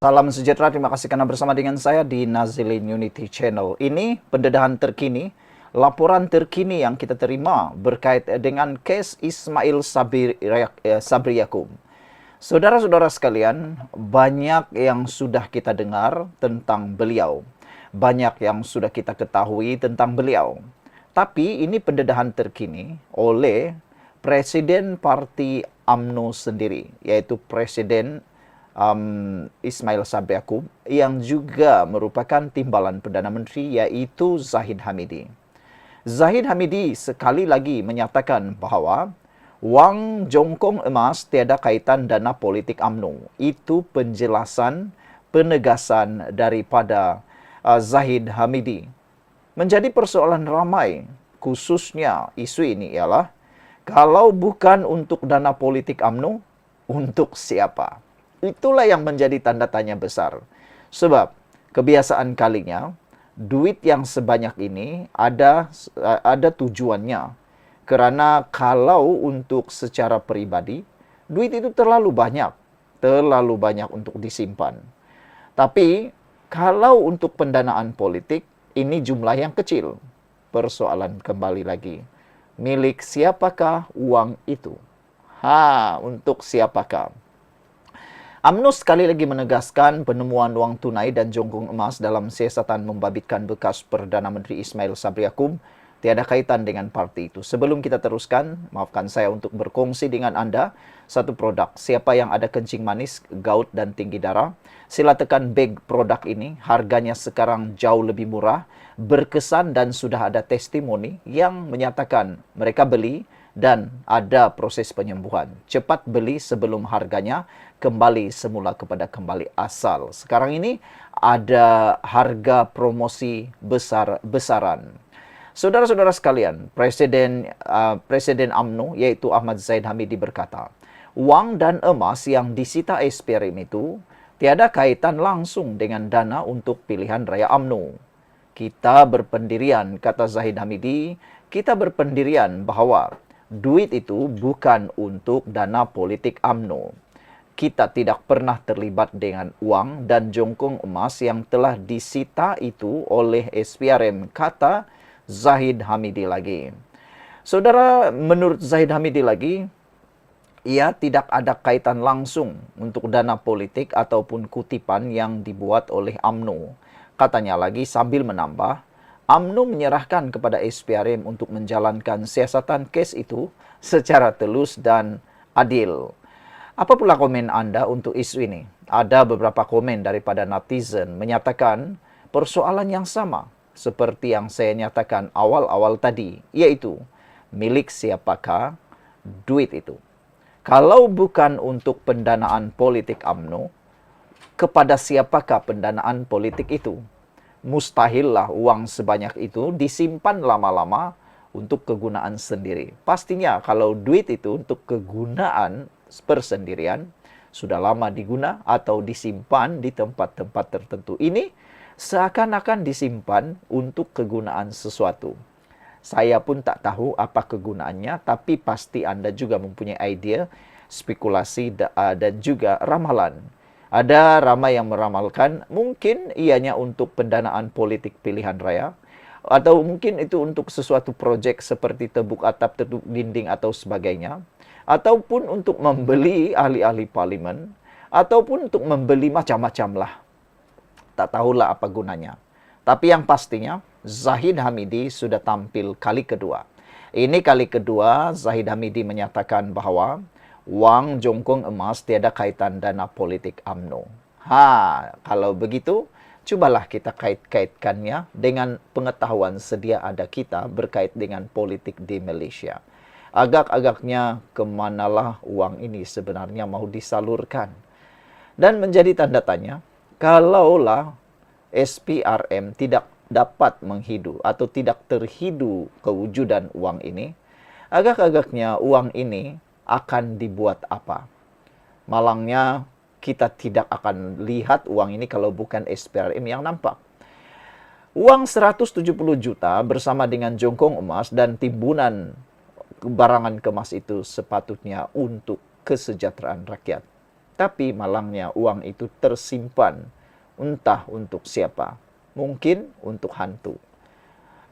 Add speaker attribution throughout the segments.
Speaker 1: Salam sejahtera, terima kasih karena bersama dengan saya di Nazilin Unity Channel. Ini pendedahan terkini, laporan terkini yang kita terima berkait dengan kes Ismail Sabri Yaakob. Saudara-saudara sekalian, banyak yang sudah kita dengar tentang beliau. Banyak yang sudah kita ketahui tentang beliau. Tapi ini pendedahan terkini oleh Presiden Parti UMNO sendiri, yaitu Presiden Ismail Sabri Yaakob, yang juga merupakan timbalan Perdana Menteri, yaitu Zahid Hamidi. Zahid Hamidi sekali lagi menyatakan bahawa wang jongkong emas tiada kaitan dana politik UMNO. Itu penjelasan, penegasan daripada Zahid Hamidi. Menjadi persoalan ramai, khususnya isu ini ialah, kalau bukan untuk dana politik UMNO, untuk siapa? Itulah yang menjadi tanda tanya besar. Sebab kebiasaan kalinya, duit yang sebanyak ini ada tujuannya. Karena kalau untuk secara pribadi, duit itu terlalu banyak untuk disimpan. Tapi kalau untuk pendanaan politik, ini jumlah yang kecil. Persoalan kembali lagi, milik siapakah uang itu? Untuk siapakah? UMNO sekali lagi menegaskan penemuan wang tunai dan jongkong emas dalam siasatan membabitkan bekas Perdana Menteri Ismail Sabri Yaakob tiada kaitan dengan parti itu. Sebelum kita teruskan, maafkan saya untuk berkongsi dengan Anda satu produk. Siapa yang ada kencing manis, gout dan tinggi darah, sila tekan bag produk ini. Harganya sekarang jauh lebih murah, berkesan dan sudah ada testimoni yang menyatakan mereka beli dan ada proses penyembuhan. Cepat beli sebelum harganya kembali semula kepada kembali asal. Sekarang ini ada harga promosi besar-besaran. Saudara-saudara sekalian, Presiden UMNO yaitu Ahmad Zahid Hamidi berkata, wang dan emas yang disita SPRM itu tiada kaitan langsung dengan dana untuk pilihan raya UMNO. Kita berpendirian, kata Zahid Hamidi, kita berpendirian bahawa duit itu bukan untuk dana politik UMNO. Kita tidak pernah terlibat dengan uang dan jongkong emas yang telah disita itu oleh SPRM, kata Zahid Hamidi lagi. Saudara, menurut Zahid Hamidi lagi, ia tidak ada kaitan langsung untuk dana politik ataupun kutipan yang dibuat oleh UMNO. Katanya lagi sambil menambah, UMNO menyerahkan kepada SPRM untuk menjalankan siasatan kes itu secara telus dan adil. Apa pula komen Anda untuk isu ini? Ada beberapa komen daripada netizen menyatakan persoalan yang sama seperti yang saya nyatakan awal-awal tadi, yaitu milik siapakah duit itu? Kalau bukan untuk pendanaan politik UMNO, kepada siapakah pendanaan politik itu? Mustahillah uang sebanyak itu disimpan lama-lama untuk kegunaan sendiri. Pastinya kalau duit itu untuk kegunaan persendirian, sudah lama diguna atau disimpan di tempat-tempat tertentu. Ini seakan-akan disimpan untuk kegunaan sesuatu. Saya pun tak tahu apa kegunaannya, tapi pasti Anda juga mempunyai idea, spekulasi, dan juga ramalan. Ada ramai yang meramalkan mungkin ianya untuk pendanaan politik pilihan raya, atau mungkin itu untuk sesuatu projek seperti tebuk atap, tebuk dinding atau sebagainya, ataupun untuk membeli ahli-ahli parlimen, ataupun untuk membeli macam-macam lah. Tak tahulah apa gunanya. Tapi yang pastinya, Zahid Hamidi sudah tampil kali kedua. Ini kali kedua Zahid Hamidi menyatakan bahawa wang jongkong emas tiada kaitan dana politik UMNO. Kalau begitu, cubalah kita kait-kaitkannya dengan pengetahuan sedia ada kita berkait dengan politik di Malaysia. Agak-agaknya kemanalah uang ini sebenarnya mau disalurkan. Dan menjadi tanda tanya, kalaulah SPRM tidak dapat menghidu atau tidak terhidu kewujudan uang ini, agak-agaknya uang ini akan dibuat apa? Malangnya kita tidak akan lihat uang ini kalau bukan SPRM yang nampak. Uang 170 juta bersama dengan jongkong emas dan timbunan barangan kemas itu sepatutnya untuk kesejahteraan rakyat. Tapi malangnya uang itu tersimpan, entah untuk siapa. Mungkin untuk hantu.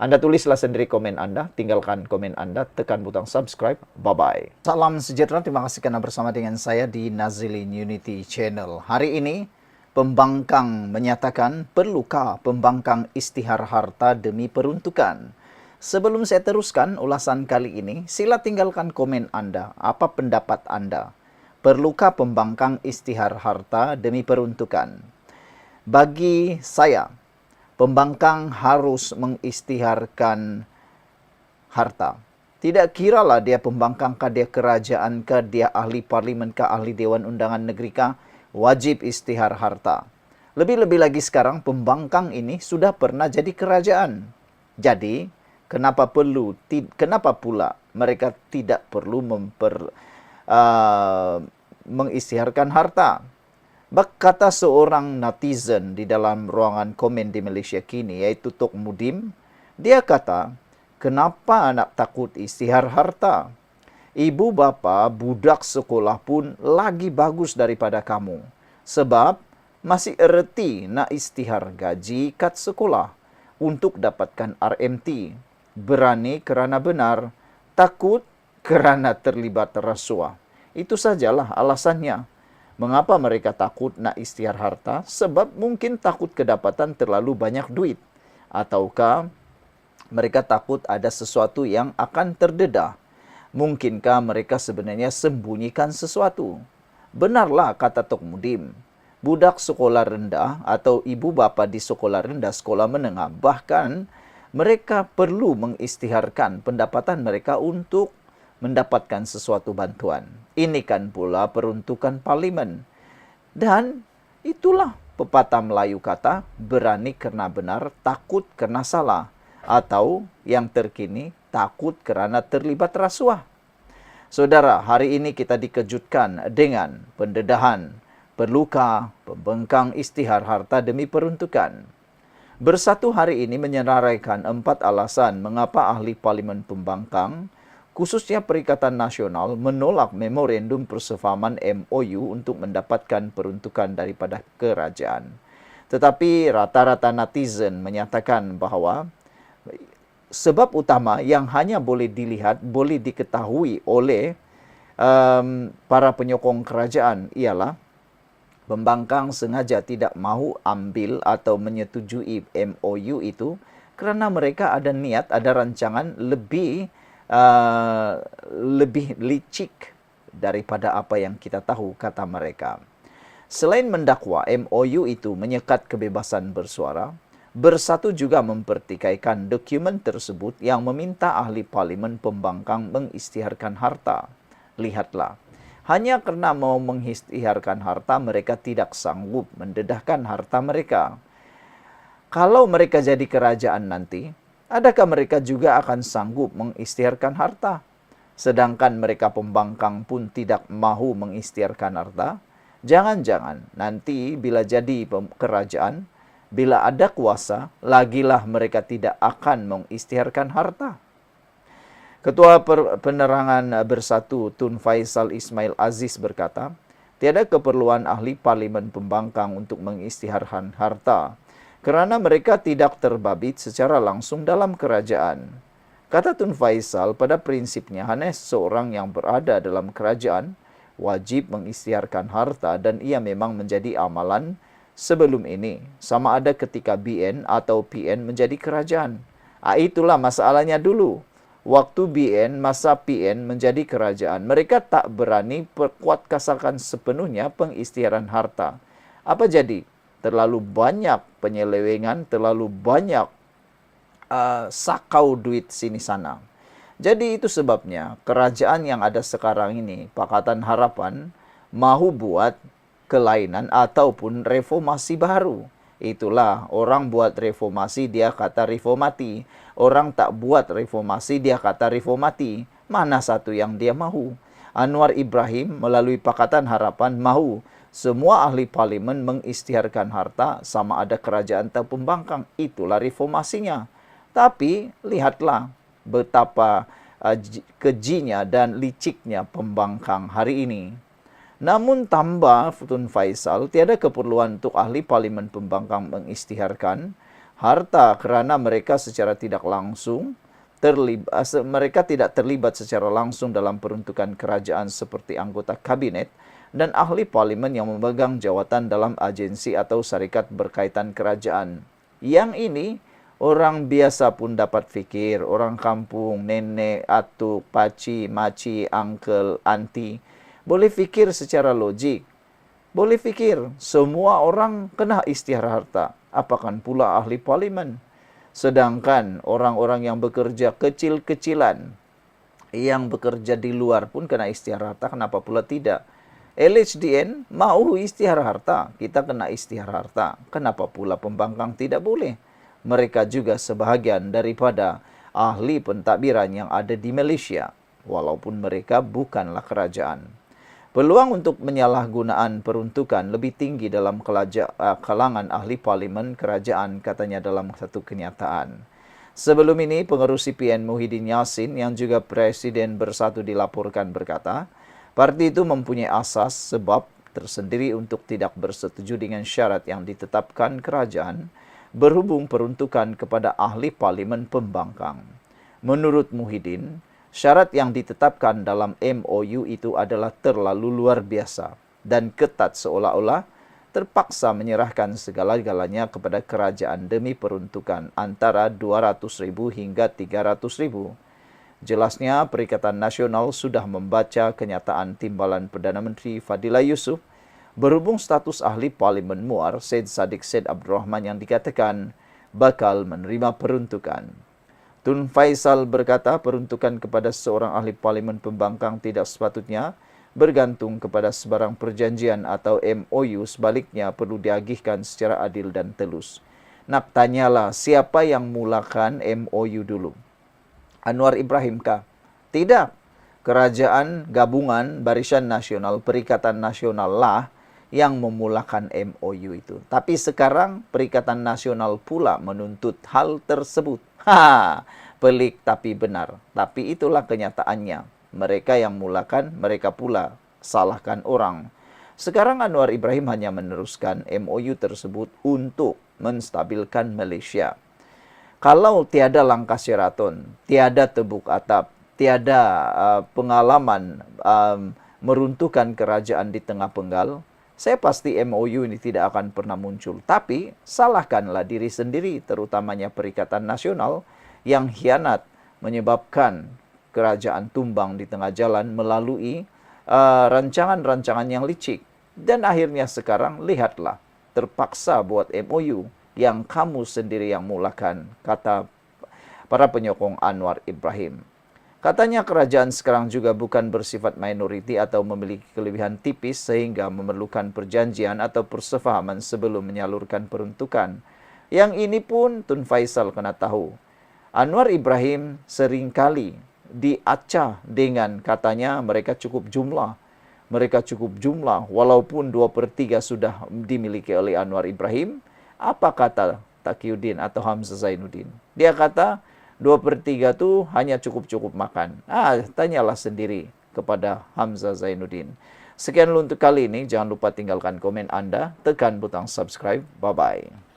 Speaker 1: Anda tulislah sendiri komen Anda, tinggalkan komen Anda, tekan butang subscribe. Bye-bye. Salam sejahtera, terima kasih karena bersama dengan saya di Nazilin Unity Channel. Hari ini, pembangkang menyatakan perlukah pembangkang istihar harta demi peruntukan. Sebelum saya teruskan ulasan kali ini, sila tinggalkan komen Anda, apa pendapat Anda. Perlukah pembangkang istihar harta demi peruntukan? Bagi saya, pembangkang harus mengistiharkan harta. Tidak kiralah dia pembangkang kah, dia kerajaan kah, dia ahli parlimen kah, ahli dewan undangan negeri kah, wajib istihar harta. Lebih-lebih lagi sekarang pembangkang ini sudah pernah jadi kerajaan. Jadi, kenapa pula mereka tidak perlu mengisytiharkan harta? Berkata seorang netizen di dalam ruangan komen di Malaysia kini, yaitu Tok Mudim, dia kata, kenapa nak takut isytihar harta? Ibu bapa budak sekolah pun lagi bagus daripada kamu. Sebab masih erti nak isytihar gaji kat sekolah untuk dapatkan RMT. Berani kerana benar, takut kerana terlibat rasuah. Itu sajalah alasannya. Mengapa mereka takut nak isytihar harta? Sebab mungkin takut kedapatan terlalu banyak duit. Ataukah mereka takut ada sesuatu yang akan terdedah? Mungkinkah mereka sebenarnya sembunyikan sesuatu? Benarlah kata Tok Mudim. Budak sekolah rendah atau ibu bapa di sekolah rendah, sekolah menengah, bahkan mereka perlu mengisytiharkan pendapatan mereka untuk mendapatkan sesuatu bantuan. Ini kan pula peruntukan parlimen. Dan itulah pepatah Melayu kata, berani kerana benar, takut kerana salah. Atau yang terkini, takut kerana terlibat rasuah. Saudara, hari ini kita dikejutkan dengan pendedahan. Perlukah pembangkang isytihar harta demi peruntukan? Bersatu hari ini menyenaraikan 4 alasan mengapa ahli parlimen pembangkang, khususnya Perikatan Nasional, menolak memorandum persefahaman MOU untuk mendapatkan peruntukan daripada kerajaan. Tetapi rata-rata netizen menyatakan bahawa sebab utama yang hanya boleh dilihat, boleh diketahui oleh para penyokong kerajaan ialah pembangkang sengaja tidak mahu ambil atau menyetujui MOU itu kerana mereka ada niat, ada rancangan lebih licik daripada apa yang kita tahu, kata mereka. Selain mendakwa MOU itu menyekat kebebasan bersuara, Bersatu juga mempertikaikan dokumen tersebut yang meminta ahli parlimen pembangkang mengisytiharkan harta. Lihatlah, hanya kerana mau mengisytiharkan harta, mereka tidak sanggup mendedahkan harta mereka. Kalau mereka jadi kerajaan nanti, adakah mereka juga akan sanggup mengisytiharkan harta? Sedangkan mereka pembangkang pun tidak mahu mengisytiharkan harta. Jangan-jangan nanti bila jadi kerajaan, bila ada kuasa, lagilah mereka tidak akan mengisytiharkan harta. Ketua Penerangan Bersatu Tun Faisal Ismail Aziz berkata, tiada keperluan ahli parlimen pembangkang untuk mengisytiharkan harta kerana mereka tidak terbabit secara langsung dalam kerajaan. Kata Tun Faisal, pada prinsipnya hanya seorang yang berada dalam kerajaan wajib mengisytiharkan harta dan ia memang menjadi amalan sebelum ini, sama ada ketika BN atau PN menjadi kerajaan. Itulah masalahnya dulu. Waktu BN, masa PN menjadi kerajaan, mereka tak berani perkuatkasakan sepenuhnya pengisytiharan harta. Apa jadi? Terlalu banyak penyelewengan, terlalu banyak sakau duit sini sana. Jadi itu sebabnya kerajaan yang ada sekarang ini, Pakatan Harapan, mahu buat kelainan ataupun reformasi baru. Itulah, orang buat reformasi dia kata reformati. Orang tak buat reformasi dia kata reformati. Mana satu yang dia mahu? Anwar Ibrahim melalui Pakatan Harapan mahu semua ahli parlimen mengisytiharkan harta sama ada kerajaan atau pembangkang. Itulah reformasinya. Tapi lihatlah betapa kejinya dan liciknya pembangkang hari ini. Namun tambah Tun Faisal, tiada keperluan untuk ahli parlimen pembangkang mengisytiharkan harta kerana mereka secara tidak langsung mereka tidak terlibat secara langsung dalam peruntukan kerajaan seperti anggota kabinet dan ahli parlimen yang memegang jawatan dalam agensi atau syarikat berkaitan kerajaan. Yang ini orang biasa pun dapat fikir, orang kampung, nenek, atuk, paci, maci, uncle, auntie, boleh fikir secara logik. Boleh fikir, semua orang kena isytihar harta. Apakan pula ahli parlimen? Sedangkan orang-orang yang bekerja kecil-kecilan, yang bekerja di luar pun kena isytihar harta, kenapa pula tidak? LHDN mau isytihar harta, kita kena isytihar harta. Kenapa pula pembangkang tidak boleh? Mereka juga sebahagian daripada ahli pentadbiran yang ada di Malaysia, walaupun mereka bukanlah kerajaan. Peluang untuk menyalahgunaan peruntukan lebih tinggi dalam kalangan ahli parlimen kerajaan, katanya dalam satu kenyataan. Sebelum ini, pengerusi PN Muhyiddin Yassin yang juga Presiden Bersatu dilaporkan berkata, parti itu mempunyai asas sebab tersendiri untuk tidak bersetuju dengan syarat yang ditetapkan kerajaan berhubung peruntukan kepada ahli parlimen pembangkang. Menurut Muhyiddin, syarat yang ditetapkan dalam MOU itu adalah terlalu luar biasa dan ketat, seolah-olah terpaksa menyerahkan segala-galanya kepada kerajaan demi peruntukan antara 200,000 hingga 300,000. Jelasnya, Perikatan Nasional sudah membaca kenyataan timbalan Perdana Menteri Fadillah Yusof berhubung status ahli parlimen Muar Syed Saddiq Syed Abdul Rahman yang dikatakan bakal menerima peruntukan. Tun Faisal berkata peruntukan kepada seorang ahli parlimen pembangkang tidak sepatutnya bergantung kepada sebarang perjanjian atau MOU, sebaliknya perlu diagihkan secara adil dan telus. Nak tanyalah siapa yang mulakan MOU dulu? Anwar Ibrahim kah? Tidak. Kerajaan Gabungan Barisan Nasional Perikatan Nasional lah yang memulakan MOU itu. Tapi sekarang Perikatan Nasional pula menuntut hal tersebut. Pelik tapi benar. Tapi itulah kenyataannya. Mereka yang mulakan, mereka pula salahkan orang. Sekarang Anwar Ibrahim hanya meneruskan MOU tersebut untuk menstabilkan Malaysia. Kalau tiada langkah Sheraton, tiada tebuk atap, tiada pengalaman meruntuhkan kerajaan di tengah penggal, saya pasti MOU ini tidak akan pernah muncul. Tapi salahkanlah diri sendiri, terutamanya Perikatan Nasional yang khianat menyebabkan kerajaan tumbang di tengah jalan melalui rancangan-rancangan yang licik. Dan akhirnya sekarang lihatlah, terpaksa buat MOU yang kamu sendiri yang mulakan, kata para penyokong Anwar Ibrahim. Katanya kerajaan sekarang juga bukan bersifat minoriti atau memiliki kelebihan tipis sehingga memerlukan perjanjian atau persefahaman sebelum menyalurkan peruntukan. Yang ini pun Tun Faisal kena tahu. Anwar Ibrahim seringkali diacah dengan katanya mereka cukup jumlah. Mereka cukup jumlah walaupun 2/3 sudah dimiliki oleh Anwar Ibrahim. Apa kata Taqiyuddin atau Hamzah Zainuddin? Dia kata 2/3 itu hanya cukup-cukup makan. Tanyalah sendiri kepada Hamzah Zainuddin. Sekian dulu untuk kali ini. Jangan lupa tinggalkan komen Anda, tekan butang subscribe. Bye-bye.